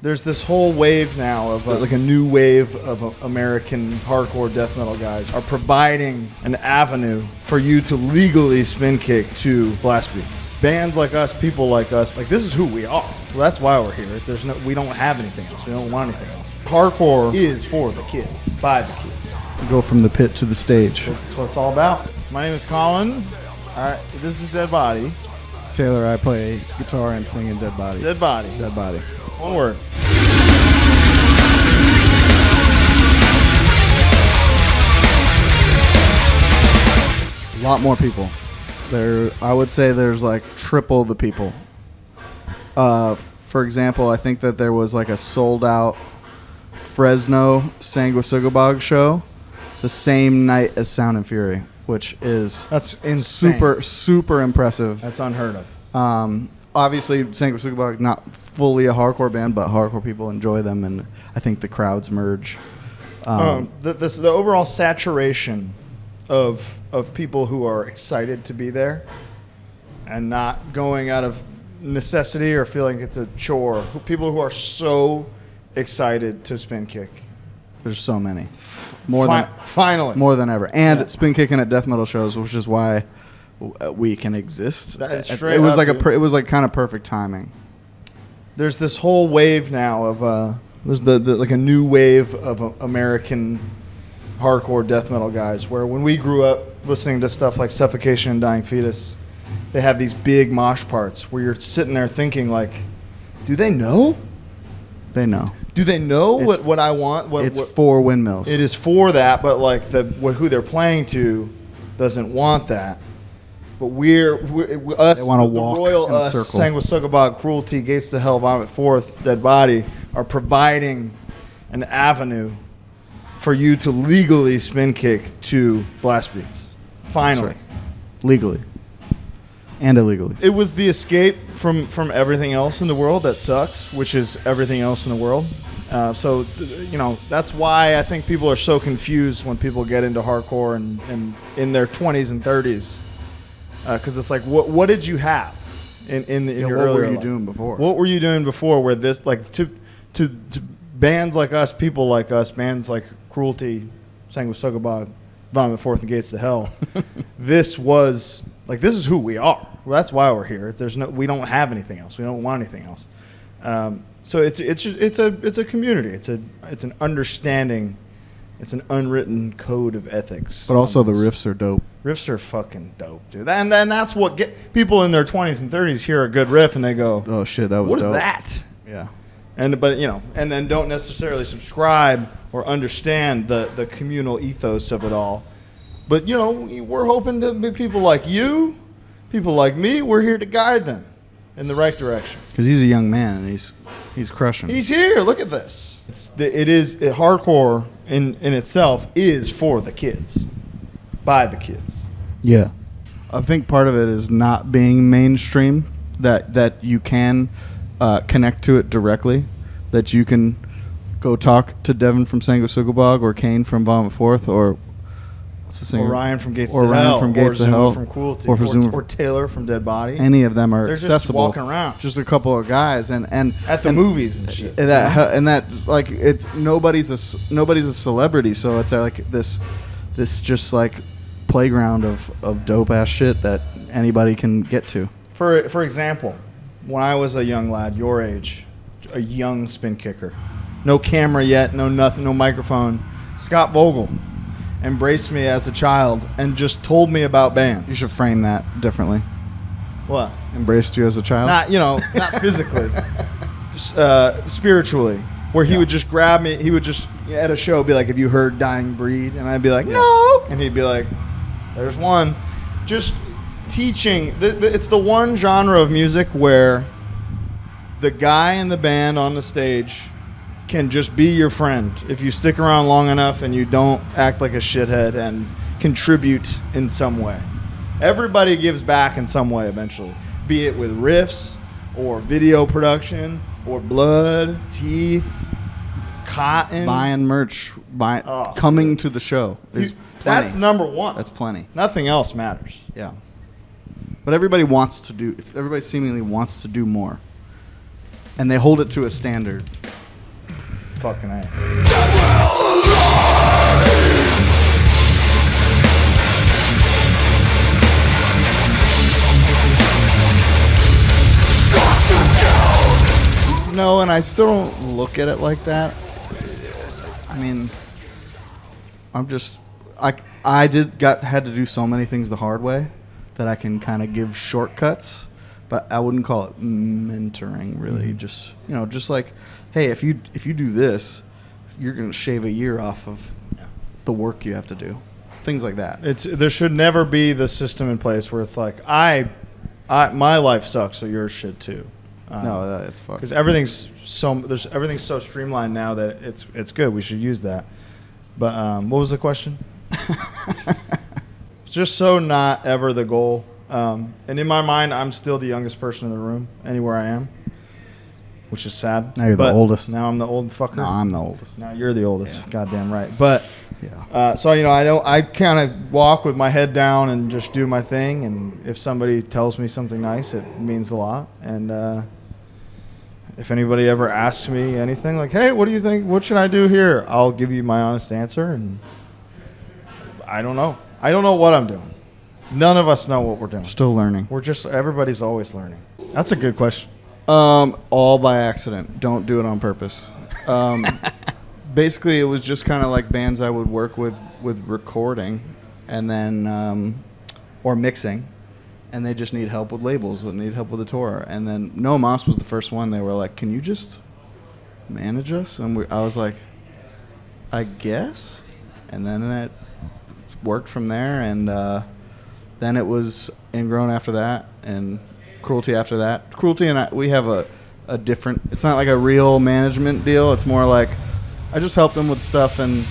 There's this whole wave now of like a new wave of American hardcore death metal guys are providing an avenue for you to legally spin kick to blast beats. Bands like us, people like us, like this is who we are. Well, that's why we're here. We don't have anything else. We don't want anything else. Hardcore is for the kids, by the kids. Go from the pit to the stage. That's what it's all about. My name is Colin. This is Deadbody. Taylor, I play guitar and sing in Deadbody. Deadbody. Deadbody. One word. A lot more people. I would say there's like triple the people. For example, I think that there was like a sold out Fresno Sanguisugabog show the same night as Sound and Fury, which is that's insane. super impressive. That's unheard of. Obviously, Sanguisugabog not fully a hardcore band, but hardcore people enjoy them, and I think the crowds merge. The overall saturation of people who are excited to be there and not going out of necessity or feeling it's a chore. People who are so excited to spin kick. There's so many. Finally. More than ever. And spin kicking at death metal shows, which is why we can exist. That is straight it was up, like it was like kind of perfect timing. There's this whole wave now of there's like a new wave of American hardcore death metal guys where when we grew up listening to stuff like Suffocation and Dying Fetus, they have these big mosh parts where you're sitting there thinking like, do they know? They know. Do they know what I want? It's for windmills. It is for that, but like who they're playing to doesn't want that. But us, they want to the walk royal in a us, circle. Sanguisugabog, Cruelty, Gates to Hell, Vomit Forth, Deadbody, are providing an avenue for you to legally spin kick to blast beats. Finally. Right. Legally. And illegally. It was the escape from everything else in the world that sucks, which is everything else in the world. So that's why I think people are so confused when people get into hardcore and in their 20s and 30s. Because it's like, what did you have in your earlier What were you life? doing before? What were you doing before where this, like, to bands like us, people like us, bands like Cruelty, Sanguisugabog, Vomit Forth, and Gates to Hell, this is who we are. Well, that's why we're here. We don't have anything else. We don't want anything else. So it's a community. It's an understanding. It's an unwritten code of ethics. But also the riffs are dope. Riffs are fucking dope, dude. And then that's what people in their 20s and 30s hear a good riff and they go, "Oh shit, that was what dope. is that?" Yeah. And then don't necessarily subscribe or understand the communal ethos of it all. But we're hoping that people like you, people like me, we're here to guide them in the right direction. Because he's a young man and he's crushing. He's here. Look at this. Hardcore in itself is for the kids, by the kids. Yeah. I think part of it is not being mainstream, that you can connect to it directly, that you can go talk to Devin from Sanguisugabog or Kane from Vomit Forth or what's the singer? Or Ryan from Gates or to Ryan Hell, from Gates or to Zuma Hell, from Cruelty, or Taylor from Deadbody. Any of them are They're accessible. just walking around, just a couple of guys, and at the movies and shit. That like it's nobody's a celebrity, so it's like this just like playground of dope ass shit that anybody can get to. For example, when I was a young lad, your age, a young spin kicker, no camera yet, no nothing, no microphone, Scott Vogel embraced me as a child and just told me about bands. You should frame that differently. What? Embraced you as a child? Not physically, spiritually. Where he would just grab me, he would just at a show be like, "Have you heard Dying Breed?" And I'd be like, "No," and he'd be like, "There's one." Just teaching. It's the one genre of music where the guy in the band on the stage can just be your friend if you stick around long enough and you don't act like a shithead and contribute in some way. Everybody gives back in some way eventually, be it with riffs or video production or blood, teeth, cotton. Buying merch, coming to the show is plenty. That's number one. That's plenty. Nothing else matters. Yeah. But everybody seemingly wants to do more. And they hold it to a standard. fucking A. No, and I still don't look at it like that. I mean, I'm just had to do so many things the hard way that I can kind of give shortcuts, but I wouldn't call it mentoring really. Just just like, hey, if you do this, you're gonna shave a year off of the work you have to do. Things like that. There should never be the system in place where it's like my life sucks, so yours should too. No, it's fucked. Because everything's so streamlined now that it's good. We should use that. But what was the question? It's just so not ever the goal. And in my mind, I'm still the youngest person in the room, anywhere I am, which is sad. Now you're the oldest. Now I'm the old fucker. No, I'm the oldest. Now you're the oldest. Yeah. Goddamn right. But yeah. so I kind of walk with my head down and just do my thing. And if somebody tells me something nice, it means a lot. And if anybody ever asks me anything like, hey, what do you think? What should I do here? I'll give you my honest answer. And I don't know. I don't know what I'm doing. None of us know what we're doing. Still learning. Everybody's always learning. That's a good question. All by accident. Don't do it on purpose. Basically, it was just kind of like bands I would work with recording and then or mixing. And they just need help with labels, or need help with the tour. And then No Mas was the first one. They were like, can you just manage us? And I was like, I guess. And then it worked from there. And then it was Ingrown after that and Cruelty after that. Cruelty and we have a different, it's not like a real management deal. It's more like I just help them with stuff and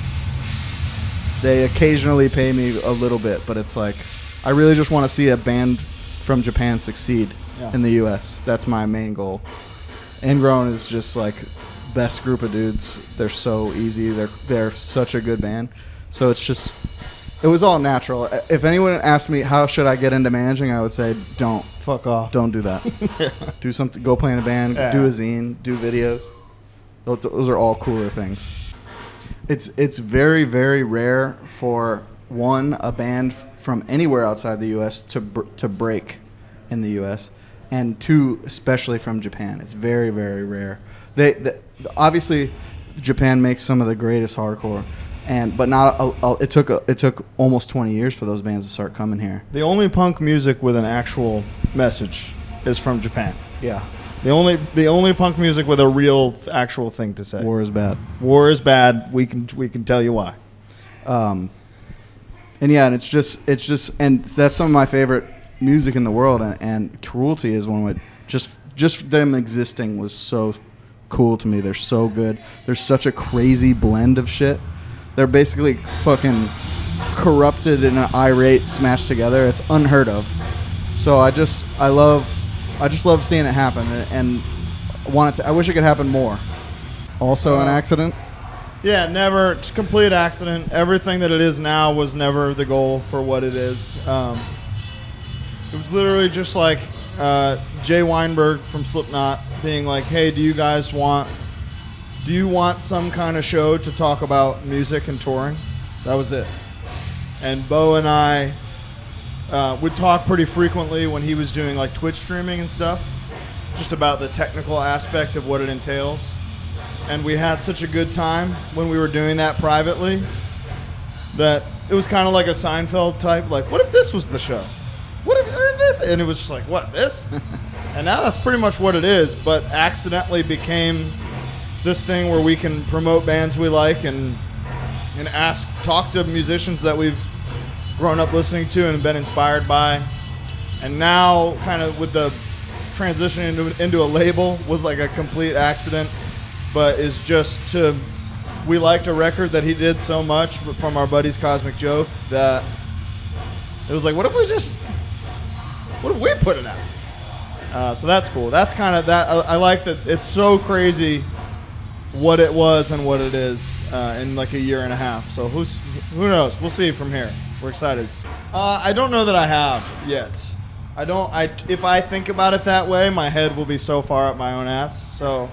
they occasionally pay me a little bit. But it's like, I really just want to see a band from Japan succeed in the U.S. That's my main goal. Ingrown is just like best group of dudes. They're so easy. They're such a good band. So it was all natural. If anyone asked me how should I get into managing, I would say don't. Fuck off. Don't do that. Do something. Go play in a band. Yeah. Do a zine. Do videos. Those are all cooler things. It's very, very rare for a band from anywhere outside the U.S. to break in the U.S. and two, especially from Japan. It's very, very rare. Obviously, Japan makes some of the greatest hardcore, but not. It took almost 20 years for those bands to start coming here. The only punk music with an actual message is from Japan. Yeah. The only punk music with a real actual thing to say. War is bad. War is bad. We can tell you why. And and it's just, and that's some of my favorite music in the world, and Cruelty is one of just them existing was so cool to me. They're so good. There's such a crazy blend of shit. They're basically fucking corrupted and irate smashed together. It's unheard of. So I just love seeing it happen, and I wish it could happen more. Also an accident. Yeah, never. It's a complete accident. Everything that it is now was never the goal for what it is. It was literally just like Jay Weinberg from Slipknot being like, hey, do you want some kind of show to talk about music and touring? That was it. And Bo and I would talk pretty frequently when he was doing like Twitch streaming and stuff, just about the technical aspect of what it entails. And we had such a good time when we were doing that privately that it was kind of like a Seinfeld type, like, what if this was the show? What if this? And it was just like, what, this? And now that's pretty much what it is, but accidentally became this thing where we can promote bands we like and talk to musicians that we've grown up listening to and been inspired by. And now kind of with the transition into a label was like a complete accident. But is we liked a record that he did so much from our buddies Cosmic Joke that it was like, what if we put it out? So that's cool. That's kind of that. I like that. It's so crazy what it was and what it is in like a year and a half. So who knows? We'll see from here. We're excited. I don't know that I have yet. If I think about it that way, my head will be so far up my own ass. So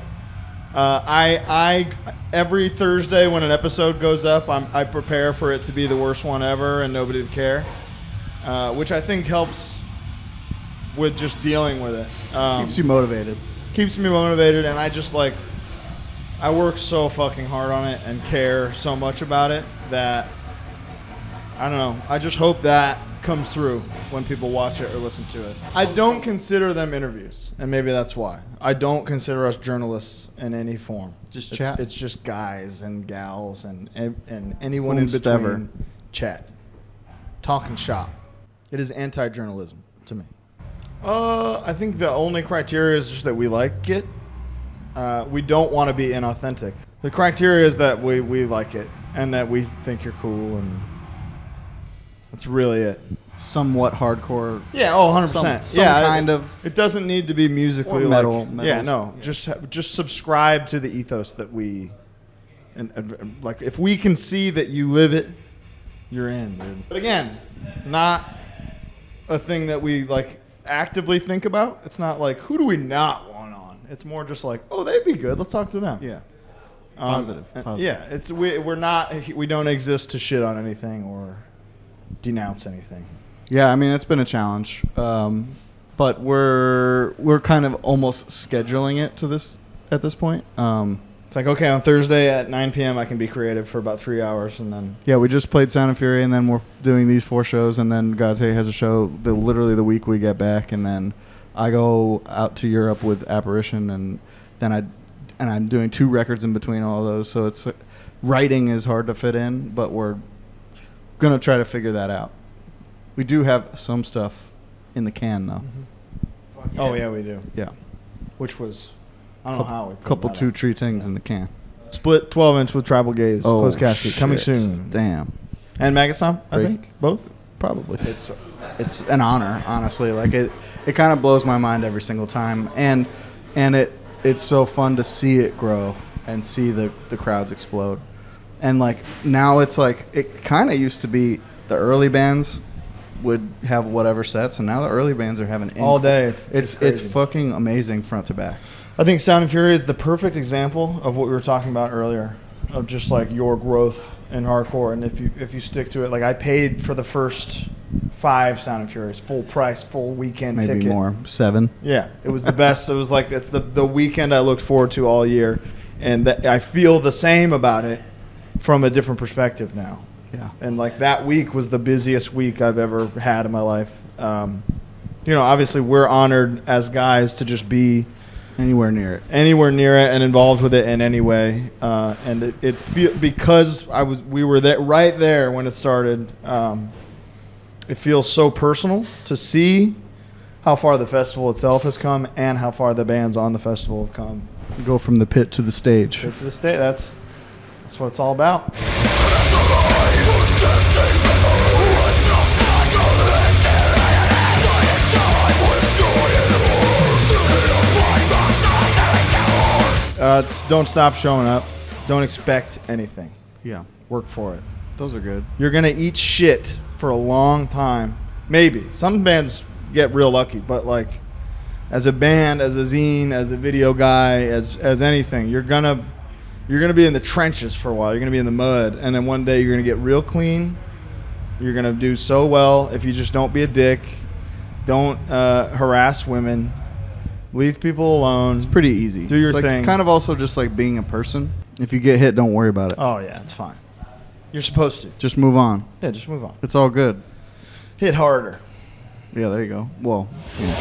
I every Thursday when an episode goes up, I prepare for it to be the worst one ever and nobody to care, which I think helps with just dealing with it. Keeps you motivated. Keeps me motivated, and I just like, I work so fucking hard on it and care so much about it that, I don't know, I just hope that comes through when people watch it or listen to it. I don't consider them interviews, and maybe that's why. I don't consider us journalists in any form. Just chat. It's just guys and gals and anyone in Whomst between. ever. Chat. Talk and shop. It is anti-journalism to me. I think the only criteria is just that we like it. We don't want to be inauthentic. The criteria is that we like it and that we think you're cool, and that's really it. Somewhat hardcore. Yeah, 100%. Some kind of. It doesn't need to be musically Or metal. Yeah, no. Yeah. Just subscribe to the ethos that we, and like if we can see that you live it, you're in, dude. But again, not a thing that we like actively think about. It's not like, who do we not want on? It's more just like, oh, they'd be good. Let's talk to them. Yeah. Positive. Yeah, it's we don't exist to shit on anything or denounce anything. Yeah, I mean, it's been a challenge, but we're kind of almost scheduling it at this point. It's like, okay, on Thursday at 9 p.m. I can be creative for about 3 hours, and then Yeah, we just played Sound and Fury, and then we're doing these 4 shows, and then God's has a show literally the week we get back, and then I go out to Europe with Apparition, and then I'm doing 2 records in between all of those, so it's writing is hard to fit in, but we're gonna try to figure that out. We do have some stuff in the can, though. Mm-hmm. Oh yeah, we do. Yeah, Which was, I don't know how we pulled couple that 2 out. tree things in the can. Split 12-inch with Tribal Gaze. Oh, Closed casket coming shit. soon. Damn, And Maggot Stomp, I Great. think both. probably. It's an honor, honestly. Like it kind of blows my mind every single time, and it's so fun to see it grow and see the crowds explode. And like now it's like it kind of used to be the early bands would have whatever sets, and now the early bands are having All day. It's crazy. fucking amazing front to back. I think Sound and Fury is the perfect example of what we were talking about earlier, of just like your growth in hardcore. And if you stick to it, like I paid for the first 5 Sound and Furies, full price, full weekend Maybe ticket. more 7. Yeah, it was the best. It was like it's the weekend I looked forward to all year, and I feel the same about it from a different perspective now. Yeah. And like that week was the busiest week I've ever had in my life. Obviously we're honored as guys to just be Anywhere near it. and involved with it in any way. And it feel because we were there right there when it started. It feels so personal to see how far the festival itself has come and how far the bands on the festival have come. Go from the pit to the stage. Get to the state. That's what it's all about. Don't stop showing up. Don't expect anything. Yeah. Work for it. Those are good. You're going to eat shit for a long time. Maybe. Some bands get real lucky, but like as a band, as a zine, as a video guy, as anything, you're going to be in the trenches for a while. You're going to be in the mud, and then one day you're going to get real clean. You're going to do so well if you just don't be a dick. Don't harass women. Leave people alone. It's pretty easy. Do your thing. thing. It's kind of also just like being a person. If you get hit, don't worry about it. Oh, yeah, it's fine. You're supposed to. Just move on. Yeah, just move on. It's all good. Hit harder. Yeah, there you go. Well, yeah.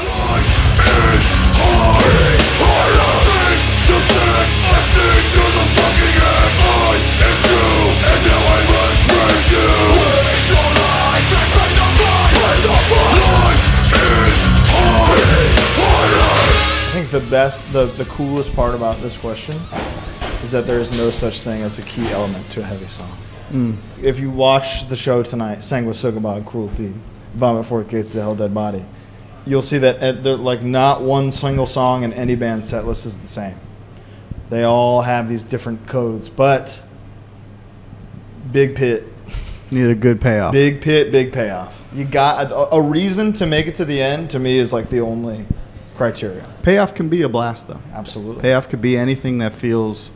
I think the coolest part about this question is that there is no such thing as a key element to a heavy song. If you watch the show tonight, Sang with Sugabog, Cruelty, Vomit Forth Gates to Hell, Deadbody, you'll see that like not one single song in any band set list is the same. They all have these different codes, but big pit, Need a good payoff. big pit, big payoff. You got a reason to make it to the end. To me, is like the only criteria. Payoff can be a blast, though. Absolutely. Payoff could be anything that feels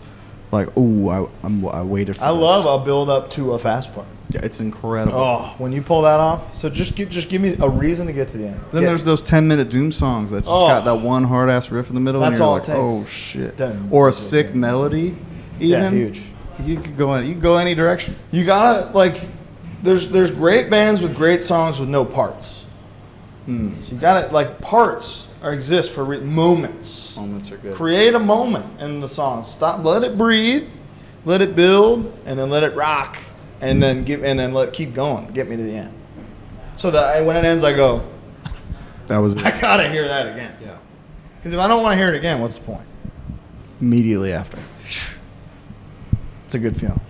like, ooh, I waited for I this. love a build up to a fast part. Yeah, it's incredible. Oh, when you pull that off. So just give me a reason to get to the end. Then there's those 10-minute Doom songs that just got that one hard ass riff in the middle, That's and you're all like, it takes. oh shit. Then Or a it's sick okay. melody, Yeah, even. huge. You could go any direction. You gotta like. There's great bands with great songs with no parts. So you gotta like parts exist for moments. Moments are good. Create a moment in the song. Stop. Let it breathe. Let it build, and then let it rock, and then keep going. Get me to the end. So that when it ends, I go, That was it. I gotta hear that again. Yeah. Because if I don't want to hear it again, what's the point? Immediately after. It's a good feeling.